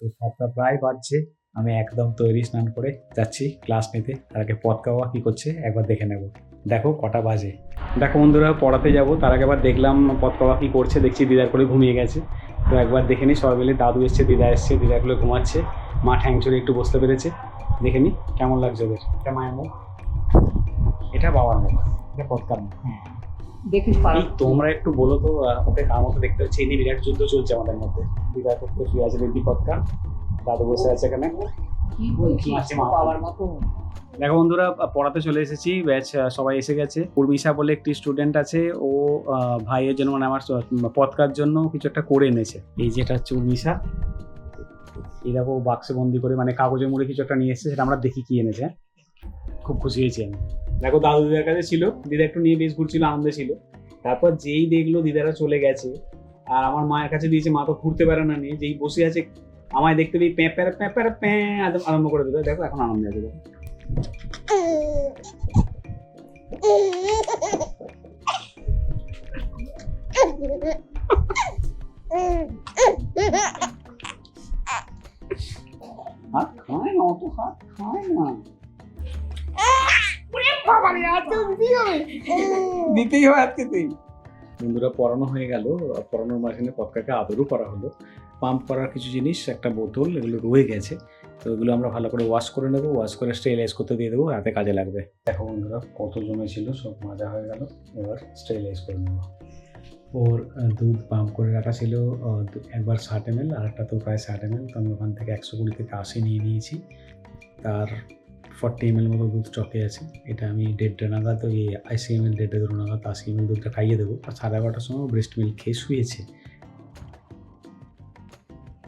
তো 7টা প্রায় বাজছে, আমি একদম তৈরি স্নান করে যাচ্ছি ক্লাস নিতে। তার আগে পথ কাওয়া কী করছে একবার দেখে নেব। দেখো কটা বাজে। দেখো বন্ধুরা, পড়াতে যাব তার আগে আবার দেখলাম পথ কাওয়া কী করছে, দেখছি দিদার করে ঘুমিয়ে গেছে। তো একবার দেখে নিই সবাই মিলে, দাদু এসছে, দিদা এসছে, দিদা এগুলো ঘুমাচ্ছে, মা ঠ্যাং চড়ে একটু বসতে পেরেছে। দেখে নিই কেমন লাগছে ওদের। এটা মায়ের মুখ, এটা বাবার মুখ, এটা পথকার মুখ। দেখিস এই তোমরা একটু বলো তো, ওকে কার মতো দেখতে হচ্ছে? এই নিয়ে বিরাট যুদ্ধ চলছে আমাদের মধ্যে। দিদা তো শুয়ে আছে দিদি পথকা, দাদু বসে আছে এখানে। কি বলছিস মাঝে মা বাবার মতো। দেখো বন্ধুরা, পড়াতে চলে এসেছি, ব্যাচ সবাই এসে গেছে। পূর্বিশা বলে একটি স্টুডেন্ট আছে, ও ভাইয়ের জন্য মানে আমার পথকার জন্য কিছু একটা করে এনেছে। এই যেটা হচ্ছে উর্মিশা, এই দেখো বাক্সে বন্দি করে মানে কাগজের মুড়ে কিছু একটা নিয়ে এসেছে, সেটা আমরা দেখি কি এনেছে। খুব খুশি হয়েছি আমি। দেখো দাদু দিদার কাছে ছিল, দিদা একটু নিয়ে বেশ ঘুরছিল, আনন্দে ছিল। তারপর যেই দেখলো দিদারা চলে গেছে আর আমার মায়ের কাছে দিয়েছে, মা তো ঘুরতে পারে না নিয়ে, যেই বসে আছে আমায় দেখতে পেয়ে প্যাঁ প্যাঁ প্যাঁ প্যাঁ আরম্ভ করে দিল। দেখো এখন আনন্দে আছে। দেখো হাত খায় না, অত হাত খায় না। দিতেই হয় আজকে তুই। বন্ধুরা পড়ানো হয়ে গেল, পড়ানোর মাঝখানে পথকাকে আদরও করা হলো। পাম্প করার কিছু জিনিস, একটা বোতল, এগুলো রয়ে গেছে। তো এগুলো আমরা ভালো করে ওয়াশ করে নেবো, ওয়াশ করে স্টেরিলাইজ করতে দিয়ে দেবো, রাতে কাজে লাগবে। দেখো বন্ধুরা কত জমেছিল, সব মাজা হয়ে গেল, এবার স্টেরিলাইজ করে নেবো। ওর দুধ পাম্প করে রাখা ছিল একবার 60 ml, আর একটা তো প্রায় 60 ml। তো আমি ওখান থেকে 120 থেকে 80 নিয়ে নিয়েছি। তার 40 ml মতো দুধ স্টকে আছে। এটা আমি 1:30 নাগাদ, ওই 80 ml 1:30 নাগাদ 80 ml দুধটা খাইয়ে দেবো। আর 11:30টার সময় ব্রেস্ট মিল্ক খেয়ে শুয়েছে।